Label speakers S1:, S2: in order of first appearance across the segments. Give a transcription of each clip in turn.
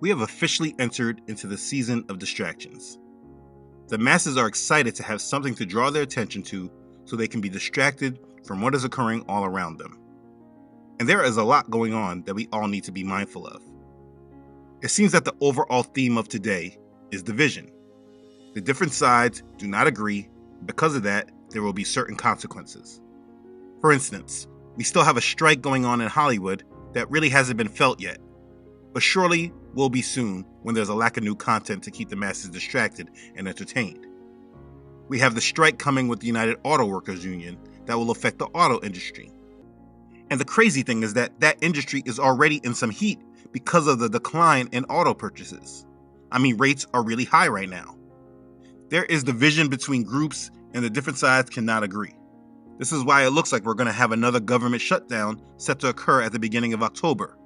S1: We have officially entered into the season of distractions. The masses are excited to have something to draw their attention to so they can be distracted from what is occurring all around them. And there is a lot going on that we all need to be mindful of. It seems that the overall theme of today is division. The different sides do not agree, and because of that, there will be certain consequences. For instance, we still have a strike going on in Hollywood that really hasn't been felt yet, but surely will be soon when there's a lack of new content to keep the masses distracted and entertained. We have the strike coming with the United Auto Workers Union that will affect the auto industry. And the crazy thing is that that industry is already in some heat because of the decline in auto purchases. I mean, rates are really high right now. There is division between groups and the different sides cannot agree. This is why it looks like we're going to have another government shutdown set to occur at the beginning of October.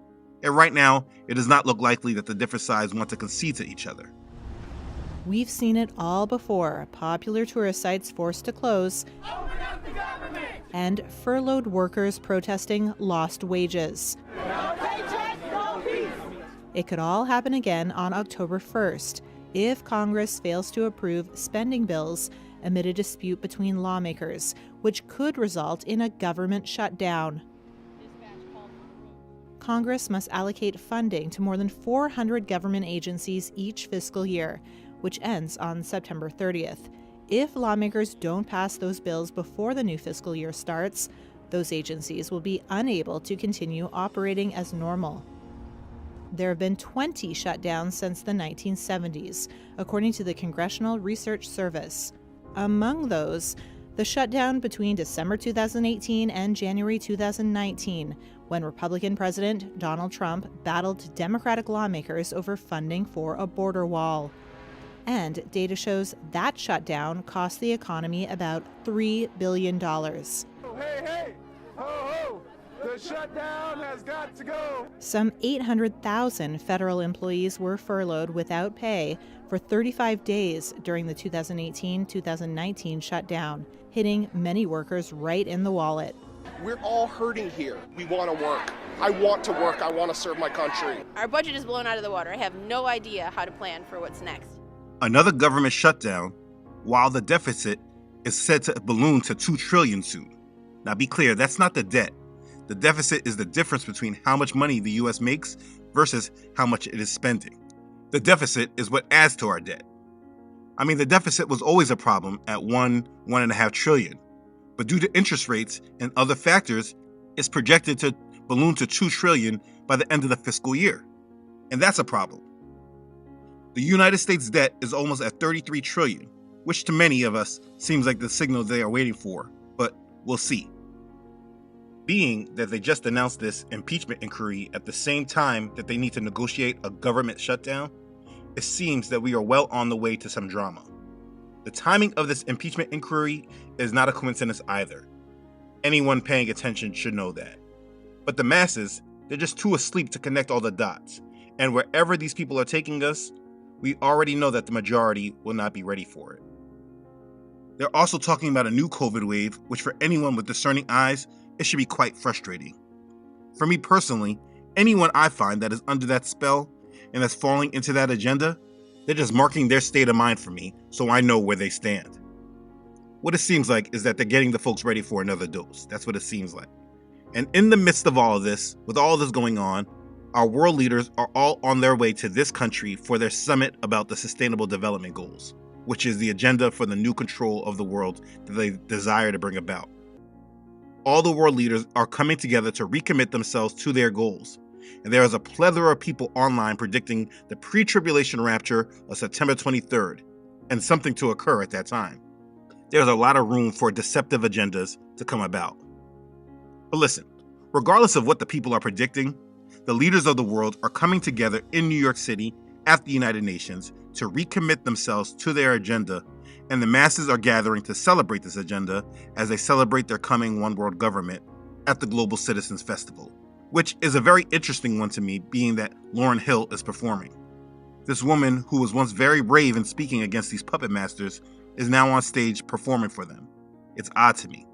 S1: And right now, it does not look likely that the different sides want to concede to each other.
S2: We've seen it all before. Popular tourist sites forced to close.
S3: Open up the government!
S2: And furloughed workers protesting lost wages.
S3: No paycheck, no peace!
S2: It could all happen again on October 1st if Congress fails to approve spending bills amid a dispute between lawmakers, which could result in a government shutdown. Congress must allocate funding to more than 400 government agencies each fiscal year, which ends on September 30th. If lawmakers don't pass those bills before the new fiscal year starts, those agencies will be unable to continue operating as normal. There have been 20 shutdowns since the 1970s, according to the Congressional Research Service. Among those, the shutdown between December 2018 and January 2019, when Republican President Donald Trump battled Democratic lawmakers over funding for a border wall. And data shows that shutdown cost the economy about $3 billion.
S4: Hey, ho, ho, the shutdown has got to go.
S2: Some 800,000 federal employees were furloughed without pay for 35 days during the 2018-2019 shutdown, hitting many workers right in the wallet.
S5: We're all hurting here. We want to work. I want to work. I want to serve my country.
S6: Our budget is blown out of the water. I have no idea how to plan for what's next.
S1: Another government shutdown, while the deficit is said to balloon to $2 trillion soon. Now be clear, that's not the debt. The deficit is the difference between how much money the U.S. makes versus how much it is spending. The deficit is what adds to our debt. I mean, the deficit was always a problem at $1.5 trillion. But due to interest rates and other factors, it's projected to balloon to $2 trillion by the end of the fiscal year. And that's a problem. The United States debt is almost at $33 trillion, which to many of us seems like the signal they are waiting for, but we'll see. Being that they just announced this impeachment inquiry at the same time that they need to negotiate a government shutdown, it seems that we are well on the way to some drama. The timing of this impeachment inquiry is not a coincidence either. Anyone paying attention should know that. But the masses, they're just too asleep to connect all the dots. And wherever these people are taking us, we already know that the majority will not be ready for it. They're also talking about a new COVID wave, which for anyone with discerning eyes, it should be quite frustrating. For me personally, anyone I find that is under that spell and that's falling into that agenda, they're just marking their state of mind for me so I know where they stand. What it seems like is that they're getting the folks ready for another dose. That's what it seems like. And in the midst of all of this, with all this going on, our world leaders are all on their way to this country for their summit about the Sustainable Development Goals, which is the agenda for the new control of the world that they desire to bring about. All the world leaders are coming together to recommit themselves to their goals. And there is a plethora of people online predicting the pre-tribulation rapture of September 23rd, and something to occur at that time. There's a lot of room for deceptive agendas to come about. But listen, regardless of what the people are predicting, the leaders of the world are coming together in New York City at the United Nations to recommit themselves to their agenda, and the masses are gathering to celebrate this agenda as they celebrate their coming one world government at the Global Citizens Festival, which is a very interesting one to me, being that Lauryn Hill is performing. This woman, who was once very brave in speaking against these puppet masters, is now on stage performing for them. It's odd to me.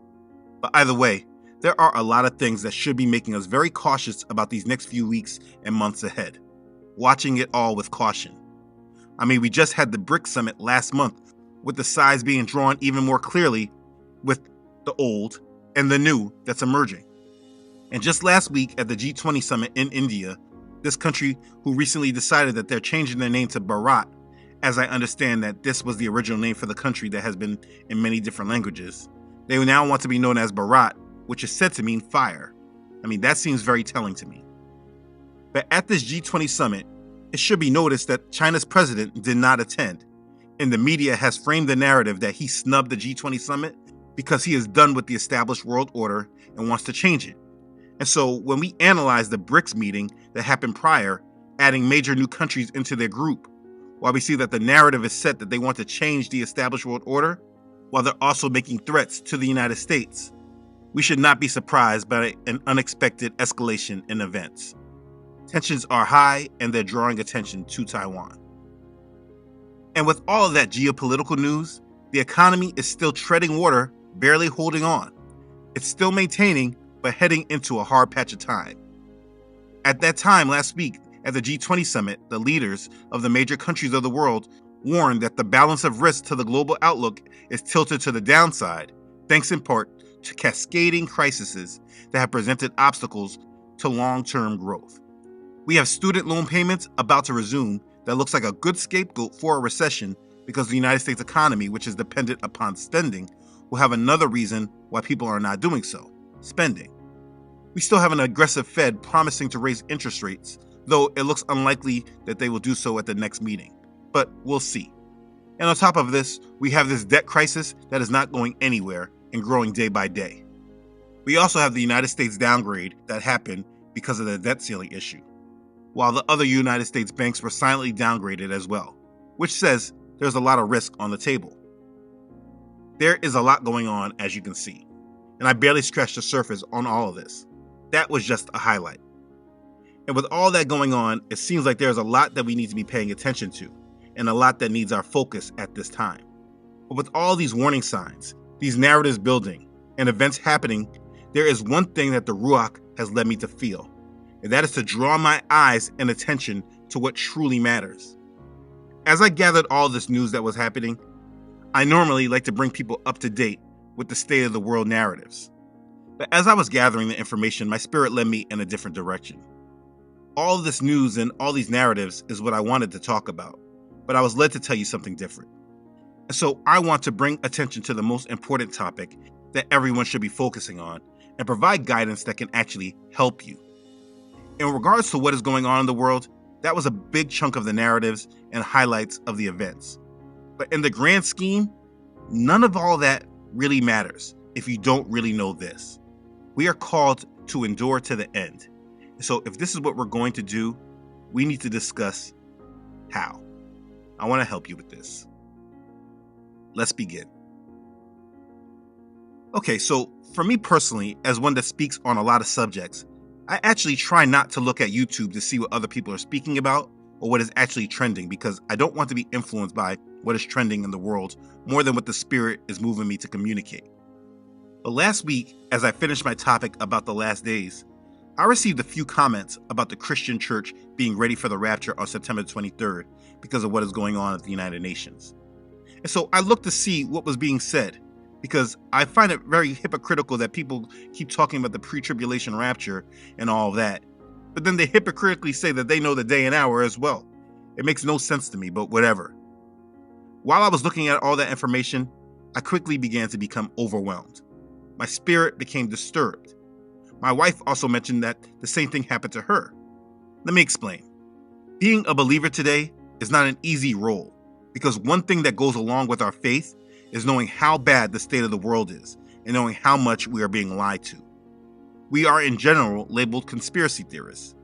S1: But either way, there are a lot of things that should be making us very cautious about these next few weeks and months ahead. watching it all with caution. I mean, we just had the BRICS summit last month with the sides being drawn even more clearly with the old and the new that's emerging. And just last week at the G20 summit in India, this country who recently decided that they're changing their name to Bharat, as I understand that this was the original name for the country that has been in many different languages, they now want to be known as Bharat, which is said to mean fire. I mean, that seems very telling to me. But at this G20 summit, it should be noticed that China's president did not attend, and the media has framed the narrative that he snubbed the G20 summit because he is done with the established world order and wants to change it. And so when we analyze the BRICS meeting that happened prior, adding major new countries into their group, while we see that the narrative is set that they want to change the established world order, while they're also making threats to the United States, we should not be surprised by an unexpected escalation in events. Tensions are high and they're drawing attention to Taiwan. And with all of that geopolitical news, the economy is still treading water, barely holding on. It's still maintaining, but heading into a hard patch of time. At that time last week, at the G20 summit, the leaders of the major countries of the world warned that the balance of risk to the global outlook is tilted to the downside, thanks in part to cascading crises that have presented obstacles to long-term growth. We have student loan payments about to resume that looks like a good scapegoat for a recession because the United States economy, which is dependent upon spending, will have another reason why people are not doing so, spending. We still have an aggressive Fed promising to raise interest rates, though it looks unlikely that they will do so at the next meeting. But we'll see. And on top of this, we have this debt crisis that is not going anywhere and growing day by day. We also have the United States downgrade that happened because of the debt ceiling issue, while the other United States banks were silently downgraded as well, which says there's a lot of risk on the table. There is a lot going on, as you can see, and I barely scratched the surface on all of this. That was just a highlight. And with all that going on, it seems like there's a lot that we need to be paying attention to, and a lot that needs our focus at this time. But with all these warning signs, these narratives building, and events happening, there is one thing that the Ruach has led me to feel, and that is to draw my eyes and attention to what truly matters. As I gathered all this news that was happening, I normally like to bring people up to date with the state of the world narratives. But as I was gathering the information, my spirit led me in a different direction. All of this news and all these narratives is what I wanted to talk about, but I was led to tell you something different. And so I want to bring attention to the most important topic that everyone should be focusing on and provide guidance that can actually help you. In regards to what is going on in the world, that was a big chunk of the narratives and highlights of the events. But in the grand scheme, none of all that really matters if you don't really know this. We are called to endure to the end. So if this is what we're going to do, we need to discuss how. I want to help you with this. Let's begin. Okay, so for me personally, as one that speaks on a lot of subjects, I actually try not to look at YouTube to see what other people are speaking about or what is actually trending, because I don't want to be influenced by what is trending in the world more than what the Spirit is moving me to communicate. But last week, as I finished my topic about the last days, I received a few comments about the Christian church being ready for the rapture on September 23rd because of what is going on at the United Nations. And so I looked to see what was being said, because I find it very hypocritical that people keep talking about the pre-tribulation rapture and all of that, but then they hypocritically say that they know the day and hour as well. It makes no sense to me, but whatever. While I was looking at all that information, I quickly began to become overwhelmed. My spirit became disturbed. My wife also mentioned that the same thing happened to her. Let me explain. Being a believer today is not an easy role, because one thing that goes along with our faith is knowing how bad the state of the world is and knowing how much we are being lied to. We are in general labeled conspiracy theorists.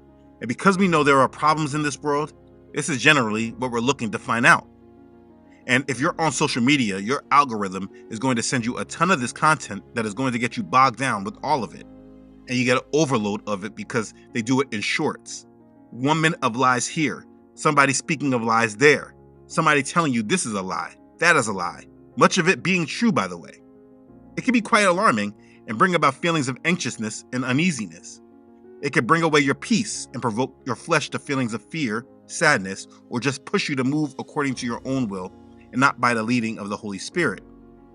S1: And because we know there are problems in this world, this is generally what we're looking to find out. And if you're on social media, your algorithm is going to send you a ton of this content that is going to get you bogged down with all of it. And you get an overload of it because they do it in shorts. 1 minute of lies here, somebody speaking of lies there, somebody telling you this is a lie, that is a lie, much of it being true, by the way. It can be quite alarming and bring about feelings of anxiousness and uneasiness. It can bring away your peace and provoke your flesh to feelings of fear sadness, or just push you to move according to your own will and not by the leading of the Holy Spirit.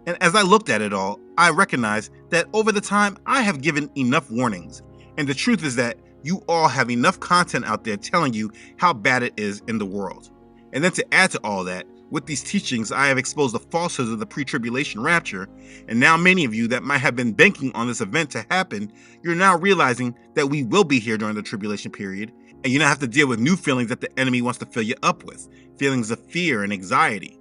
S1: And as I looked at it all, I recognized that over the time I have given enough warnings. And the truth is that you all have enough content out there telling you how bad it is in the world. And then to add to all that, with these teachings, I have exposed the falsehoods of the pre-tribulation rapture, and now many of you that might have been banking on this event to happen, you're now realizing that we will be here during the tribulation period, and you now have to deal with new feelings that the enemy wants to fill you up with, feelings of fear and anxiety.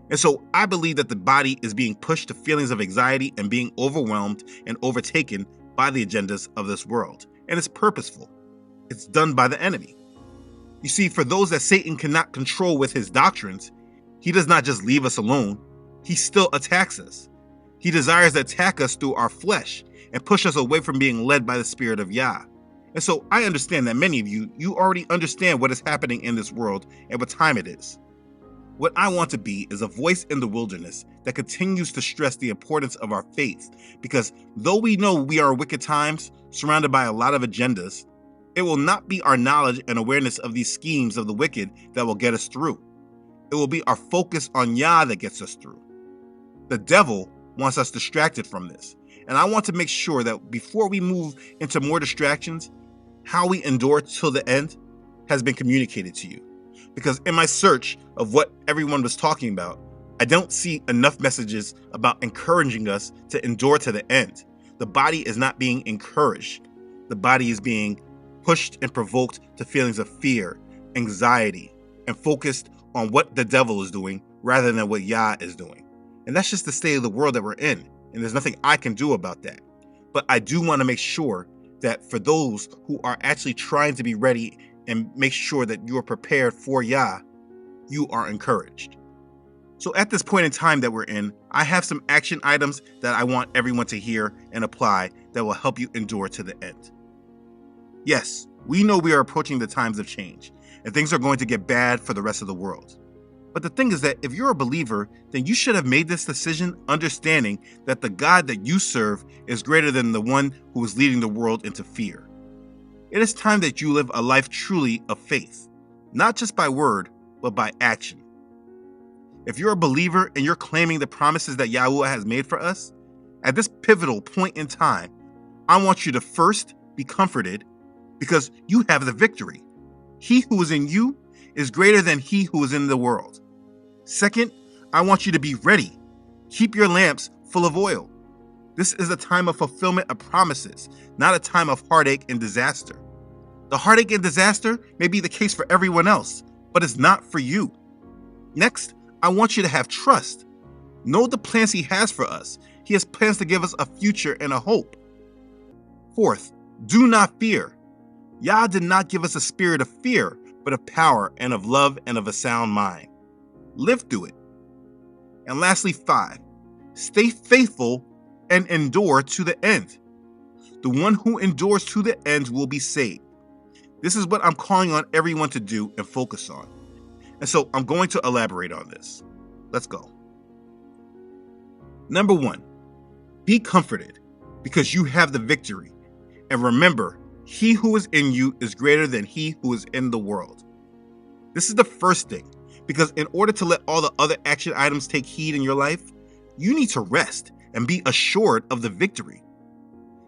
S1: And so I believe that the body is being pushed to feelings of anxiety and being overwhelmed and overtaken by the agendas of this world. And it's purposeful. It's done by the enemy. You see, for those that Satan cannot control with his doctrines, he does not just leave us alone, he still attacks us. He desires to attack us through our flesh and push us away from being led by the Spirit of Yah. And so I understand that many of you already understand what is happening in this world and what time it is. What I want to be is a voice in the wilderness that continues to stress the importance of our faith, because though we know we are wicked times, surrounded by a lot of agendas, it will not be our knowledge and awareness of these schemes of the wicked that will get us through. It will be our focus on Yah that gets us through. The devil wants us distracted from this. And I want to make sure that before we move into more distractions, how we endure till the end has been communicated to you. Because in my search of what everyone was talking about, I don't see enough messages about encouraging us to endure to the end. The body is not being encouraged. The body is being pushed and provoked to feelings of fear, anxiety, and focused on what the devil is doing rather than what Yah is doing. And that's just the state of the world that we're in. And there's nothing I can do about that. But I do want to make sure that for those who are actually trying to be ready and make sure that you are prepared for Yah, you are encouraged. So at this point in time that we're in, I have some action items that I want everyone to hear and apply that will help you endure to the end. Yes, we know we are approaching the times of change, and things are going to get bad for the rest of the world. But the thing is that if you're a believer, then you should have made this decision understanding that the God that you serve is greater than the one who is leading the world into fear. It is time that you live a life truly of faith, not just by word, but by action. If you're a believer and you're claiming the promises that Yahuah has made for us, at this pivotal point in time, I want you to first be comforted because you have the victory. He who is in you is greater than he who is in the world. Second, I want you to be ready. Keep your lamps full of oil. This is a time of fulfillment of promises, not a time of heartache and disaster. The heartache and disaster may be the case for everyone else, but it's not for you. Next, I want you to have trust. Know the plans he has for us. He has plans to give us a future and a hope. Fourth, do not fear. Yah did not give us a spirit of fear, but of power and of love and of a sound mind. Live through it. And lastly, 5, stay faithful and endure to the end. The one who endures to the end will be saved. This is what I'm calling on everyone to do and focus on. And so I'm going to elaborate on this. Let's go. Number 1, be comforted because you have the victory. And remember, he who is in you is greater than he who is in the world. This is the first thing, because in order to let all the other action items take heed in your life, you need to rest and be assured of the victory.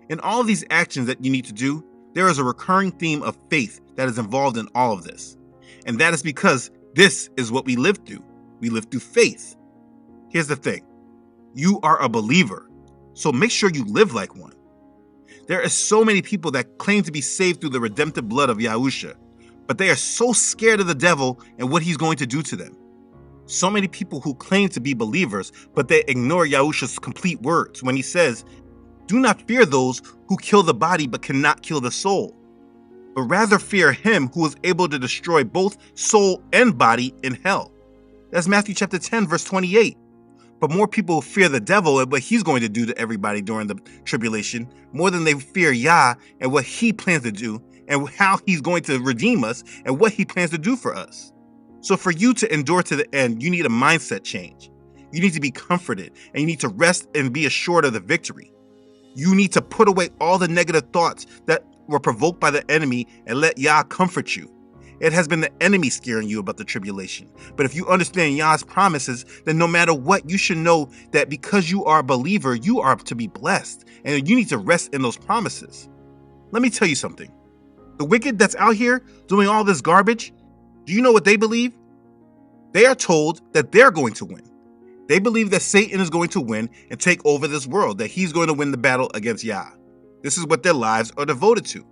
S1: In all of these actions that you need to do, there is a recurring theme of faith that is involved in all of this. And that is because this is what we live through. We live through faith. Here's the thing. You are a believer, so make sure you live like one. There are so many people that claim to be saved through the redemptive blood of Yahusha, but they are so scared of the devil and what he's going to do to them. So many people who claim to be believers, but they ignore Yahusha's complete words when he says, "Do not fear those who kill the body but cannot kill the soul, but rather fear him who is able to destroy both soul and body in hell." That's Matthew chapter 10, verse 28. But more people fear the devil and what he's going to do to everybody during the tribulation, more than they fear Yah and what he plans to do and how he's going to redeem us and what he plans to do for us. So for you to endure to the end, you need a mindset change. You need to be comforted and you need to rest and be assured of the victory. You need to put away all the negative thoughts that were provoked by the enemy and let Yah comfort you. It has been the enemy scaring you about the tribulation. But if you understand Yah's promises, then no matter what, you should know that because you are a believer, you are to be blessed. And you need to rest in those promises. Let me tell you something. The wicked that's out here doing all this garbage, do you know what they believe? They are told that they're going to win. They believe that Satan is going to win and take over this world, that he's going to win the battle against Yah. This is what their lives are devoted to.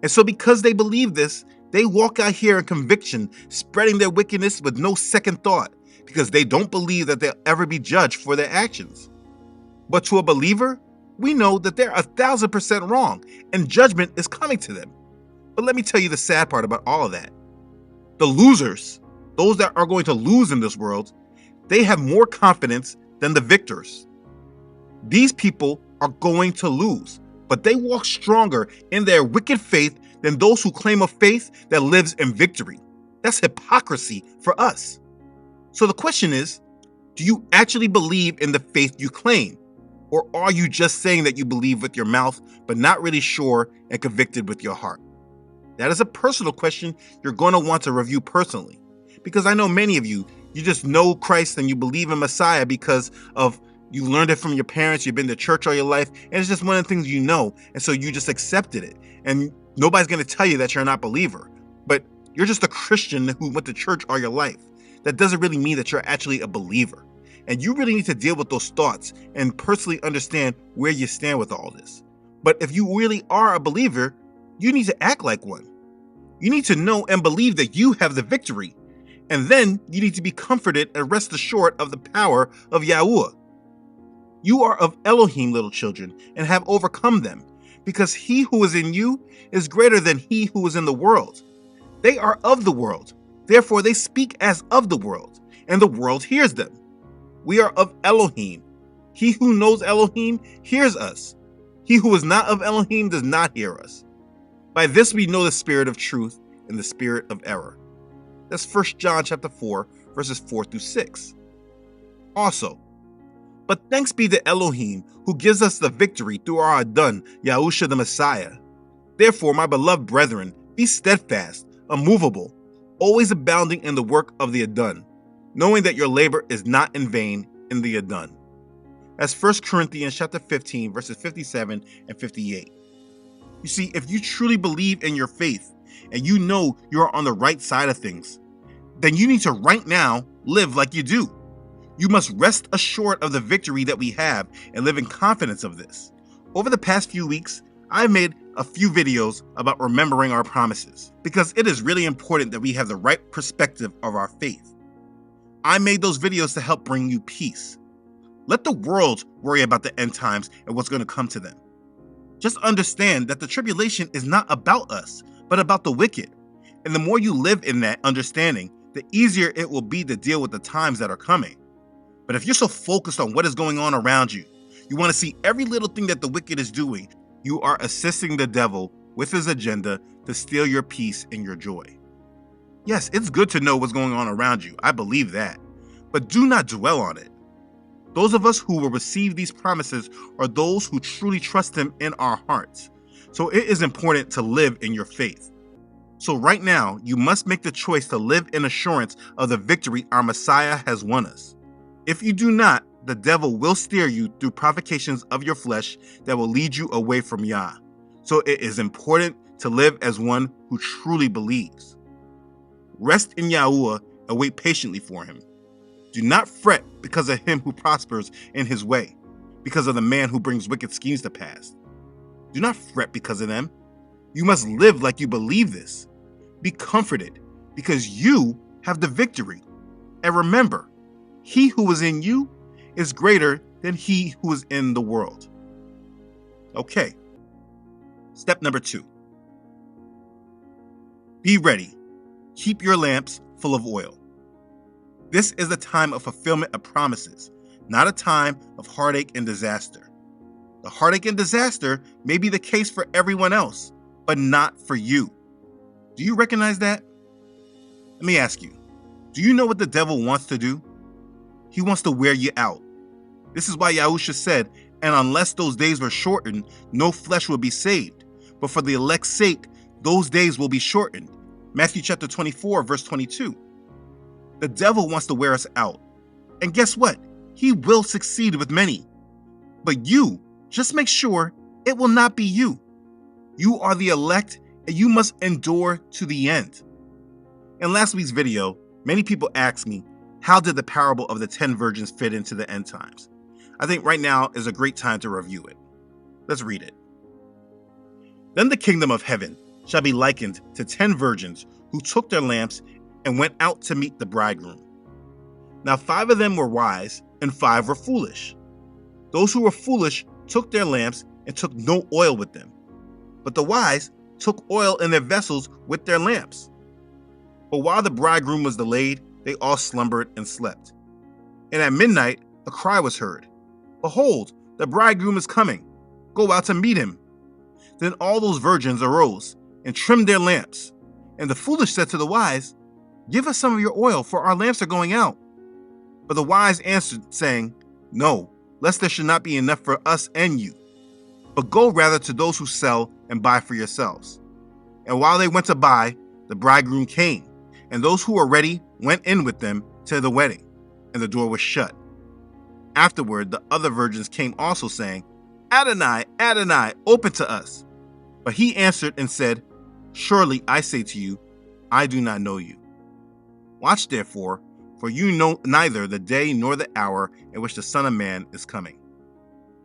S1: And so because they believe this, they walk out here in conviction, spreading their wickedness with no second thought, because they don't believe that they'll ever be judged for their actions. But to a believer, we know that they're 1,000% wrong, and judgment is coming to them. But let me tell you the sad part about all of that. The losers, those that are going to lose in this world, they have more confidence than the victors. These people are going to lose, but they walk stronger in their wicked faith than those who claim a faith that lives in victory. That's hypocrisy for us. So the question is, do you actually believe in the faith you claim? Or are you just saying that you believe with your mouth, but not really sure and convicted with your heart? That is a personal question you're going to want to review personally. Because I know many of you just know Christ and you believe in Messiah because of you learned it from your parents, you've been to church all your life, and it's just one of the things you know, and so you just accepted it. And nobody's going to tell you that you're not a believer, but you're just a Christian who went to church all your life. That doesn't really mean that you're actually a believer. And you really need to deal with those thoughts and personally understand where you stand with all this. But if you really are a believer, you need to act like one. You need to know and believe that you have the victory. And then you need to be comforted and rest assured of the power of Yahuah. You are of Elohim, little children, and have overcome them, because he who is in you is greater than he who is in the world. They are of the world, therefore they speak as of the world, and the world hears them. We are of Elohim. He who knows Elohim hears us. He who is not of Elohim does not hear us. By this we know the spirit of truth and the spirit of error. That's 1 John chapter 4, verses 4 through 6. Also, but thanks be to Elohim who gives us the victory through our Adon, Yahusha the Messiah. Therefore, my beloved brethren, be steadfast, unmovable, always abounding in the work of the Adon, knowing that your labor is not in vain in the Adon. That's 1 Corinthians chapter 15, verses 57 and 58. You see, if you truly believe in your faith and you know you're on the right side of things, then you need to right now live like you do. You must rest assured of the victory that we have and live in confidence of this. Over the past few weeks, I've made a few videos about remembering our promises because it is really important that we have the right perspective of our faith. I made those videos to help bring you peace. Let the world worry about the end times and what's going to come to them. Just understand that the tribulation is not about us, but about the wicked. And the more you live in that understanding, the easier it will be to deal with the times that are coming. But if you're so focused on what is going on around you, you want to see every little thing that the wicked is doing, you are assisting the devil with his agenda to steal your peace and your joy. Yes, it's good to know what's going on around you. I believe that. But do not dwell on it. Those of us who will receive these promises are those who truly trust him in our hearts. So it is important to live in your faith. So right now, you must make the choice to live in assurance of the victory our Messiah has won us. If you do not, the devil will steer you through provocations of your flesh that will lead you away from Yah. So it is important to live as one who truly believes. Rest in Yahuah and wait patiently for him. Do not fret because of him who prospers in his way, because of the man who brings wicked schemes to pass. Do not fret because of them. You must live like you believe this. Be comforted because you have the victory. And remember, he who is in you is greater than he who is in the world. Okay. Step number 2. Be ready. Keep your lamps full of oil. This is the time of fulfillment of promises, not a time of heartache and disaster. The heartache and disaster may be the case for everyone else, but not for you. Do you recognize that? Let me ask you, do you know what the devil wants to do? He wants to wear you out. This is why Yahusha said, and unless those days were shortened, no flesh will be saved. But for the elect's sake, those days will be shortened. Matthew chapter 24, verse 22. The devil wants to wear us out. And guess what? He will succeed with many. But you, just make sure it will not be you. You are the elect and you must endure to the end. In last week's video, many people asked me, how did the parable of the 10 virgins fit into the end times? I think right now is a great time to review it. Let's read it. Then the kingdom of heaven shall be likened to 10 virgins who took their lamps and went out to meet the bridegroom. Now 5 of them were wise and 5 were foolish. Those who were foolish took their lamps and took no oil with them. But the wise took oil in their vessels with their lamps. But while the bridegroom was delayed, they all slumbered and slept. And at midnight a cry was heard, Behold, the bridegroom is coming. Go out to meet him. Then all those virgins arose and trimmed their lamps. And the foolish said to the wise, Give us some of your oil, for our lamps are going out. But the wise answered, saying, No, lest there should not be enough for us and you. But go rather to those who sell and buy for yourselves. And while they went to buy, the bridegroom came, and those who were ready went in with them to the wedding, and the door was shut. Afterward, the other virgins came also, saying, Adonai, Adonai, open to us. But he answered and said, Surely I say to you, I do not know you. Watch therefore, for you know neither the day nor the hour in which the Son of Man is coming.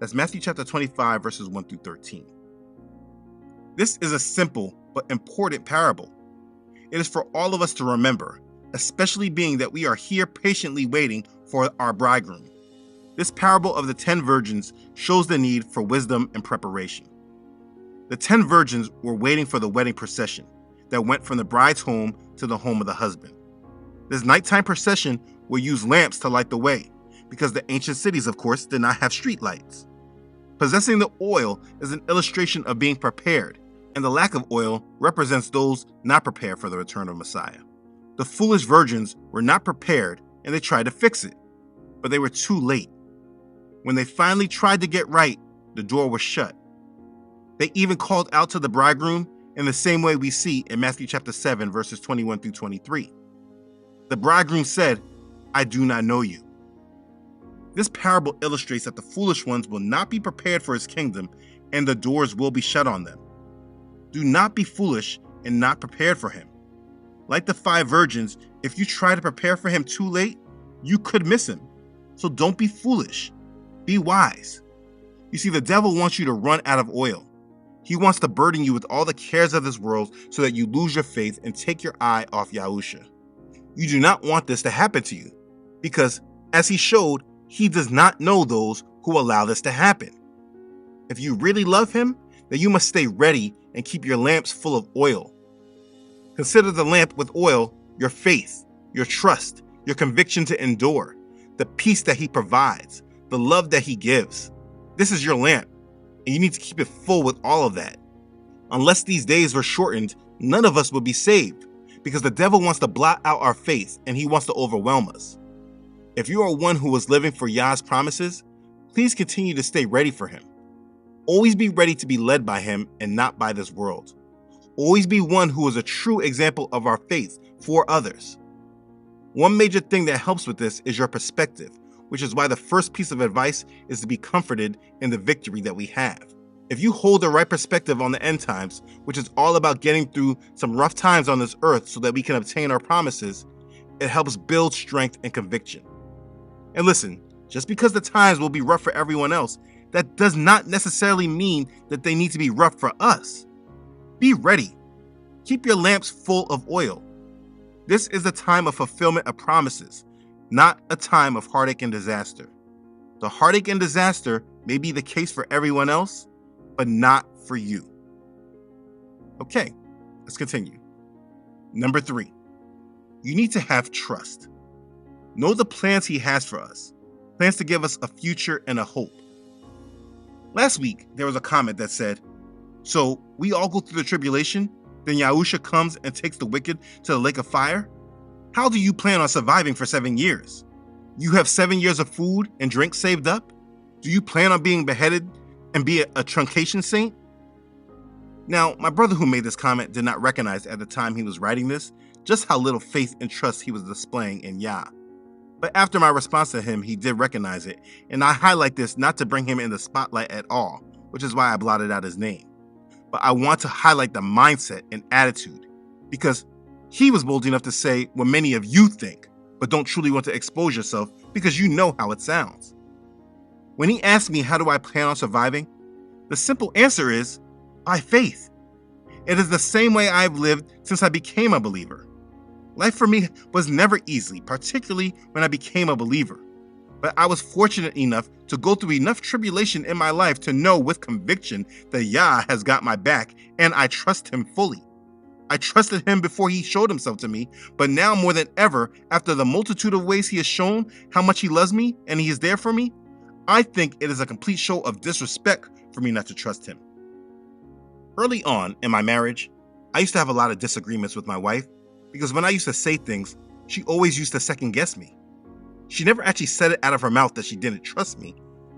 S1: That's Matthew chapter 25, verses 1 through 13. This is a simple but important parable. It is for all of us to remember, especially being that we are here patiently waiting for our bridegroom. This parable of the 10 virgins shows the need for wisdom and preparation. The 10 virgins were waiting for the wedding procession that went from the bride's home to the home of the husband. This nighttime procession will use lamps to light the way, because the ancient cities, of course, did not have street lights. Possessing the oil is an illustration of being prepared, and the lack of oil represents those not prepared for the return of Messiah. The foolish virgins were not prepared, and they tried to fix it, but they were too late. When they finally tried to get right, the door was shut. They even called out to the bridegroom in the same way we see in Matthew chapter 7, verses 21 through 23. The bridegroom said, I do not know you. This parable illustrates that the foolish ones will not be prepared for his kingdom, and the doors will be shut on them. Do not be foolish and not prepared for him. Like the 5 virgins, if you try to prepare for him too late, you could miss him. So don't be foolish. Be wise. You see, the devil wants you to run out of oil. He wants to burden you with all the cares of this world so that you lose your faith and take your eye off Yahusha. You do not want this to happen to you, because, as he showed, he does not know those who allow this to happen. If you really love him, then you must stay ready and keep your lamps full of oil. Consider the lamp with oil your faith, your trust, your conviction to endure, the peace that he provides, the love that he gives. This is your lamp, and you need to keep it full with all of that. Unless these days were shortened, none of us would be saved, because the devil wants to blot out our faith and he wants to overwhelm us. If you are one who is living for Yah's promises, please continue to stay ready for him. Always be ready to be led by him and not by this world. Always be one who is a true example of our faith for others. One major thing that helps with this is your perspective, which is why the first piece of advice is to be comforted in the victory that we have. If you hold the right perspective on the end times, which is all about getting through some rough times on this earth so that we can obtain our promises, it helps build strength and conviction. And listen, just because the times will be rough for everyone else, that does not necessarily mean that they need to be rough for us. Be ready. Keep your lamps full of oil. This is a time of fulfillment of promises, not a time of heartache and disaster. The heartache and disaster may be the case for everyone else, but not for you. Okay, let's continue. Number 3, you need to have trust. Know the plans he has for us, plans to give us a future and a hope. Last week, there was a comment that said, so we all go through the tribulation, then Yahusha comes and takes the wicked to the lake of fire? How do you plan on surviving for 7 years? You have 7 years of food and drink saved up? Do you plan on being beheaded and be a truncation saint? Now, my brother who made this comment did not recognize at the time he was writing this just how little faith and trust he was displaying in Yah. But after my response to him, he did recognize it, and I highlight this not to bring him in the spotlight at all, which is why I blotted out his name. But I want to highlight the mindset and attitude, because he was bold enough to say what many of you think, but don't truly want to expose yourself because you know how it sounds. When he asked me how do I plan on surviving, the simple answer is by faith. It is the same way I've lived since I became a believer. Life for me was never easy, particularly when I became a believer. But I was fortunate enough to go through enough tribulation in my life to know with conviction that Yah has got my back, and I trust him fully. I trusted him before he showed himself to me, but now more than ever, after the multitude of ways he has shown how much he loves me and he is there for me, I think it is a complete show of disrespect for me not to trust him. Early on in my marriage, I used to have a lot of disagreements with my wife because when I used to say things, she always used to second guess me. She never actually said it out of her mouth that she didn't trust me,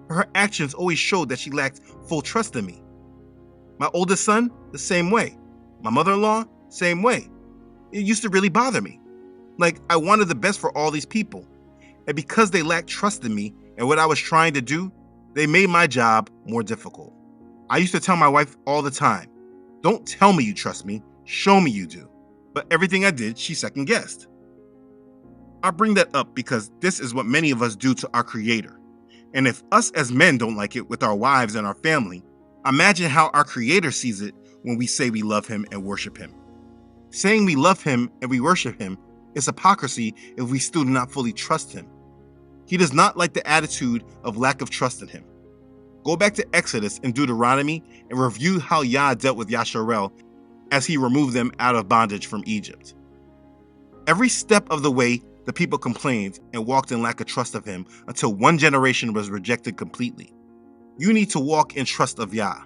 S1: but her actions always showed that she lacked full trust in me. My oldest son, the same way. My mother-in-law, same way. It used to really bother me. Like, I wanted the best for all these people. And because they lacked trust in me and what I was trying to do, they made my job more difficult. I used to tell my wife all the time, don't tell me you trust me, show me you do. But everything I did, she second guessed. I bring that up because this is what many of us do to our Creator. And if us as men don't like it with our wives and our family, imagine how our Creator sees it when we say we love him and worship him. Saying we love him and we worship him is hypocrisy if we still do not fully trust him. He does not like the attitude of lack of trust in him. Go back to Exodus and Deuteronomy and review how Yah dealt with Yasharel as he removed them out of bondage from Egypt. Every step of the way, the people complained and walked in lack of trust of him until one generation was rejected completely. You need to walk in trust of Yah.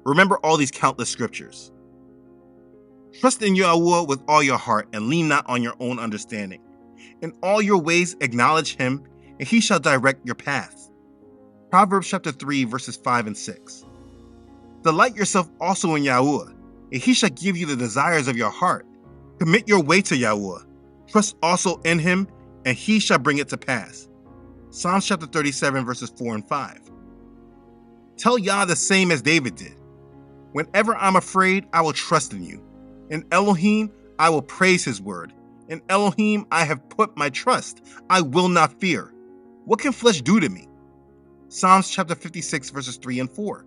S1: Remember all these countless scriptures. Trust in Yahuah with all your heart and lean not on your own understanding. In all your ways acknowledge him, and he shall direct your paths. Proverbs chapter 3, verses 5 and 6. Delight yourself also in Yahuah, and he shall give you the desires of your heart. Commit your way to Yahuah. Trust also in him, and he shall bring it to pass. Psalms chapter 37, verses 4 and 5. Tell Yah the same as David did. Whenever I'm afraid, I will trust in you. In Elohim, I will praise his word. In Elohim, I have put my trust. I will not fear. What can flesh do to me? Psalms chapter 56, verses 3 and 4.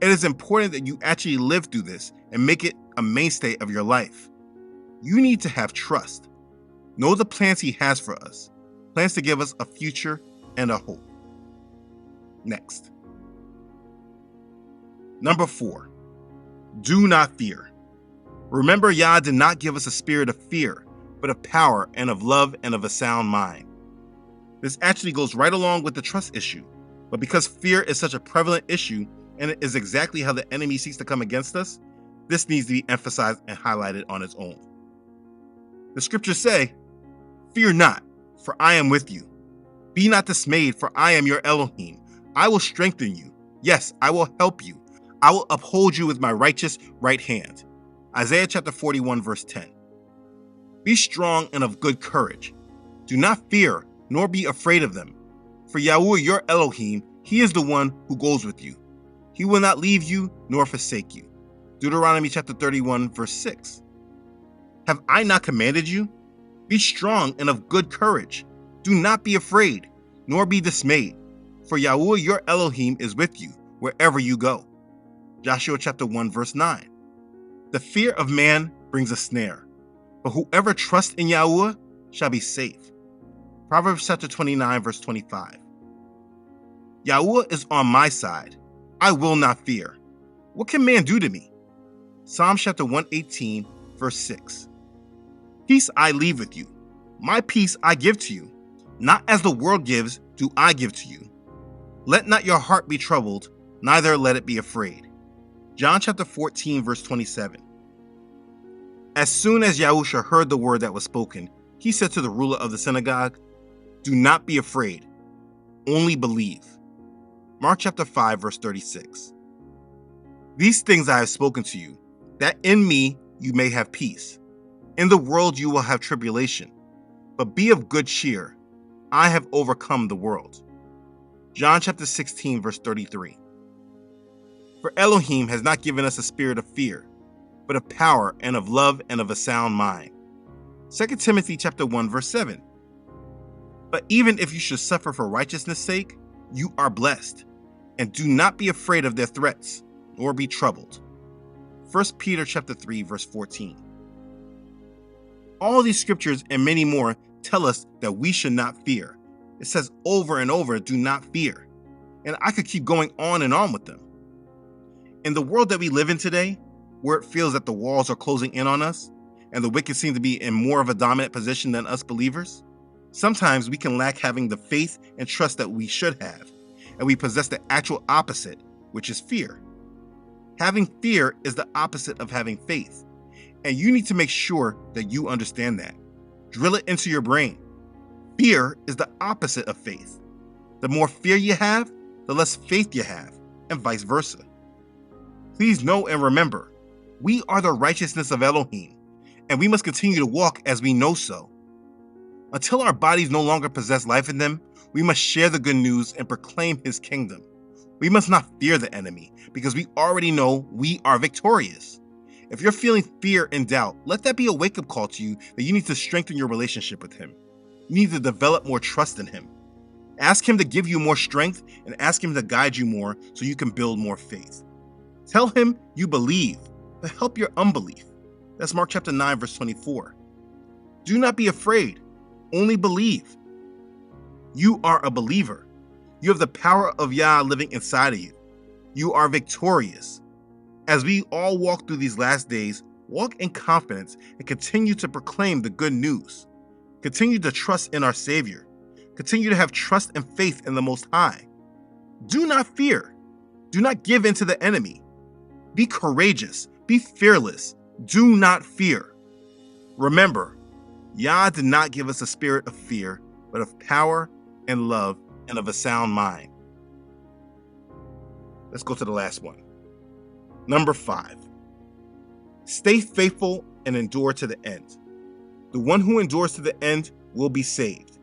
S1: It is important that you actually live through this and make it a mainstay of your life. You need to have trust. Know the plans he has for us. Plans to give us a future and a hope. Next. Number 4. Do not fear. Remember, Yah did not give us a spirit of fear, but of power and of love and of a sound mind. This actually goes right along with the trust issue, but because fear is such a prevalent issue and it is exactly how the enemy seeks to come against us, this needs to be emphasized and highlighted on its own. The scriptures say, "Fear not, for I am with you. Be not dismayed, for I am your Elohim. I will strengthen you. Yes, I will help you. I will uphold you with my righteous right hand." Isaiah chapter 41, verse 10. Be strong and of good courage. Do not fear, nor be afraid of them. For Yahuah your Elohim, he is the one who goes with you. He will not leave you nor forsake you. Deuteronomy chapter 31, verse 6. Have I not commanded you? Be strong and of good courage. Do not be afraid, nor be dismayed. For Yahuah your Elohim is with you wherever you go. Joshua chapter 1, verse 9. The fear of man brings a snare, but whoever trusts in Yahuah shall be safe. Proverbs chapter 29, verse 25. Yahuah is on my side. I will not fear. What can man do to me? Psalms chapter 118, verse 6. Peace I leave with you. My peace I give to you. Not as the world gives, do I give to you. Let not your heart be troubled, neither let it be afraid. John chapter 14, verse 27. As soon as Yahusha heard the word that was spoken, he said to the ruler of the synagogue, "Do not be afraid, only believe." Mark chapter 5, verse 36. These things I have spoken to you, that in me you may have peace. In the world you will have tribulation, but be of good cheer. I have overcome the world. John chapter 16, verse 33. For Elohim has not given us a spirit of fear, but of power and of love and of a sound mind. 2 Timothy chapter 1, verse 7. But even if you should suffer for righteousness' sake, you are blessed, and do not be afraid of their threats, nor be troubled. 1 Peter chapter 3, verse 14. All these scriptures and many more tell us that we should not fear. It says over and over, do not fear. And I could keep going on and on with them. In the world that we live in today, where it feels that the walls are closing in on us, and the wicked seem to be in more of a dominant position than us believers, sometimes we can lack having the faith and trust that we should have, and we possess the actual opposite, which is fear. Having fear is the opposite of having faith, and you need to make sure that you understand that. Drill it into your brain. Fear is the opposite of faith. The more fear you have, the less faith you have, and vice versa. Please know and remember, we are the righteousness of Elohim, and we must continue to walk as we know so. Until our bodies no longer possess life in them, we must share the good news and proclaim his kingdom. We must not fear the enemy, because we already know we are victorious. If you're feeling fear and doubt, let that be a wake-up call to you that you need to strengthen your relationship with him. You need to develop more trust in him. Ask him to give you more strength and ask him to guide you more so you can build more faith. Tell him you believe, but help your unbelief. That's Mark chapter 9, verse 24. Do not be afraid, only believe. You are a believer. You have the power of Yah living inside of you. You are victorious. As we all walk through these last days, walk in confidence and continue to proclaim the good news. Continue to trust in our Savior. Continue to have trust and faith in the Most High. Do not fear. Do not give in to the enemy. Be courageous. Be fearless. Do not fear. Remember, Yah did not give us a spirit of fear, but of power and love and of a sound mind. Let's go to the last one. Number 5. Stay faithful and endure to the end. The one who endures to the end will be saved.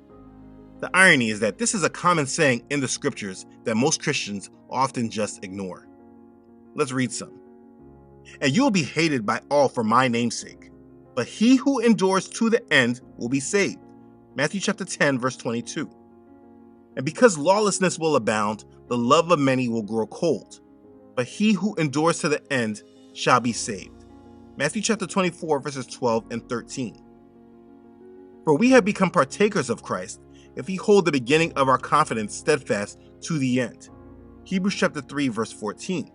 S1: The irony is that this is a common saying in the scriptures that most Christians often just ignore. Let's read some. And you will be hated by all for my name's sake, but he who endures to the end will be saved. Matthew chapter 10, verse 22. And because lawlessness will abound, the love of many will grow cold, but he who endures to the end shall be saved. Matthew chapter 24, verses 12 and 13. For we have become partakers of Christ if we hold the beginning of our confidence steadfast to the end. Hebrews chapter 3, verse 14.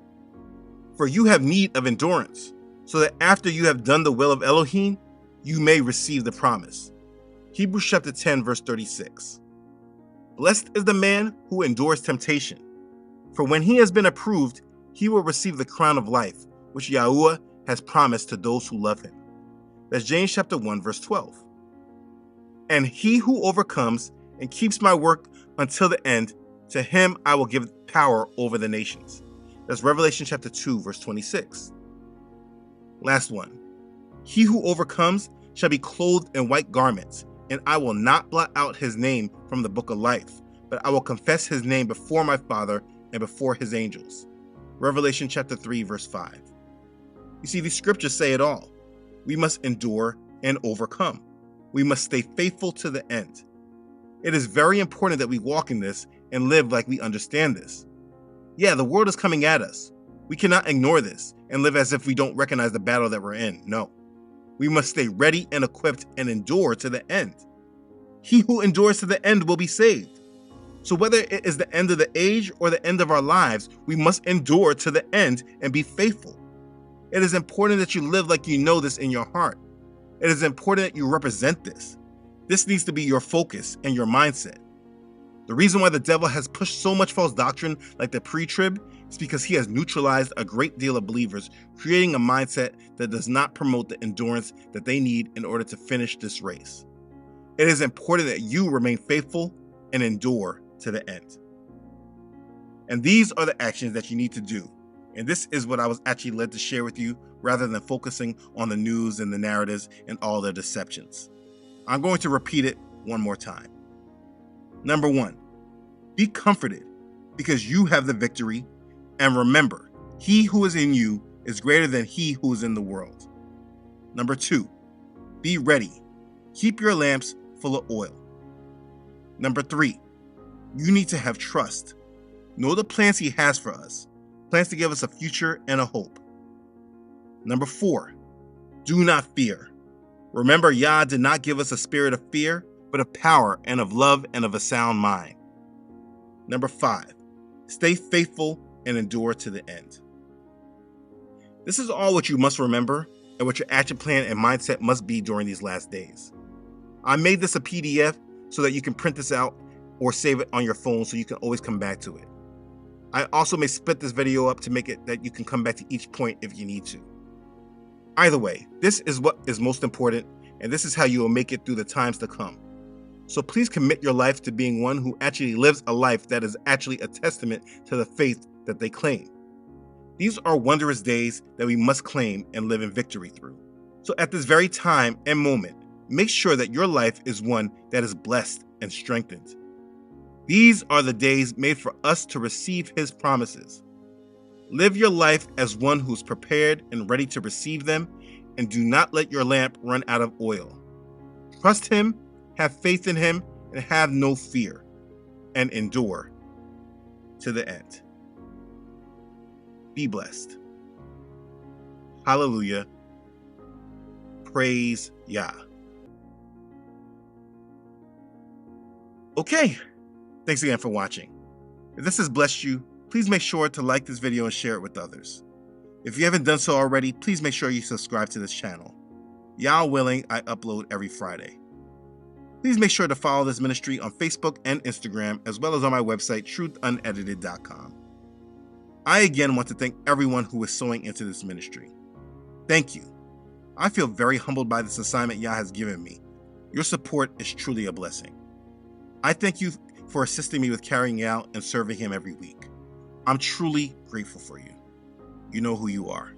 S1: For you have need of endurance, so that after you have done the will of Elohim, you may receive the promise. Hebrews chapter 10, verse 36. Blessed is the man who endures temptation, for when he has been approved, he will receive the crown of life, which Yahuah has promised to those who love him. That's James chapter 1, verse 12. And he who overcomes and keeps my work until the end, to him I will give power over the nations. That's Revelation chapter 2, verse 26. Last one. He who overcomes shall be clothed in white garments, and I will not blot out his name from the book of life, but I will confess his name before my Father and before his angels. Revelation chapter 3, verse 5. You see, these scriptures say it all. We must endure and overcome. We must stay faithful to the end. It is very important that we walk in this and live like we understand this. Yeah, the world is coming at us. We cannot ignore this and live as if we don't recognize the battle that we're in. No. We must stay ready and equipped and endure to the end. He who endures to the end will be saved. So whether it is the end of the age or the end of our lives, we must endure to the end and be faithful. It is important that you live like you know this in your heart. It is important that you represent this. This needs to be your focus and your mindset. The reason why the devil has pushed so much false doctrine like the pre-trib is because he has neutralized a great deal of believers, creating a mindset that does not promote the endurance that they need in order to finish this race. It is important that you remain faithful and endure to the end. And these are the actions that you need to do And this is what I was actually led to share with you rather than focusing on the news and the narratives and all the deceptions. I'm going to repeat it one more time. Number 1, be comforted because you have the victory, and remember, he who is in you is greater than he who is in the world. Number 2, be ready. Keep your lamps full of oil. Number 3, you need to have trust. Know the plans he has for us, plans to give us a future and a hope. Number 4, do not fear. Remember, Yah did not give us a spirit of fear, but of power and of love and of a sound mind. Number 5, stay faithful and endure to the end. This is all what you must remember and what your action plan and mindset must be during these last days. I made this a PDF so that you can print this out or save it on your phone so you can always come back to it. I also may split this video up to make it that you can come back to each point if you need to. Either way, this is what is most important, and this is how you will make it through the times to come. So please commit your life to being one who actually lives a life that is actually a testament to the faith that they claim. These are wondrous days that we must claim and live in victory through. So at this very time and moment, make sure that your life is one that is blessed and strengthened. These are the days made for us to receive his promises. Live your life as one who's prepared and ready to receive them, and do not let your lamp run out of oil. Trust him, have faith in him, and have no fear, and endure to the end. Be blessed. Hallelujah. Praise Yah. Okay. Thanks again for watching. If this has blessed you, please make sure to like this video and share it with others. If you haven't done so already, please make sure you subscribe to this channel. Yah willing, I upload every Friday. Please make sure to follow this ministry on Facebook and Instagram, as well as on my website, truthunedited.com. I again want to thank everyone who is sowing into this ministry. Thank you. I feel very humbled by this assignment Yah has given me. Your support is truly a blessing. I thank you for assisting me with carrying out and serving him every week. I'm truly grateful for you. You know who you are.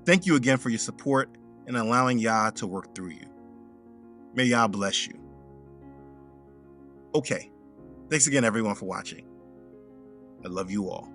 S1: Thank you again for your support and allowing Yah to work through you. May Yah bless you. Okay, thanks again everyone for watching. I love you all.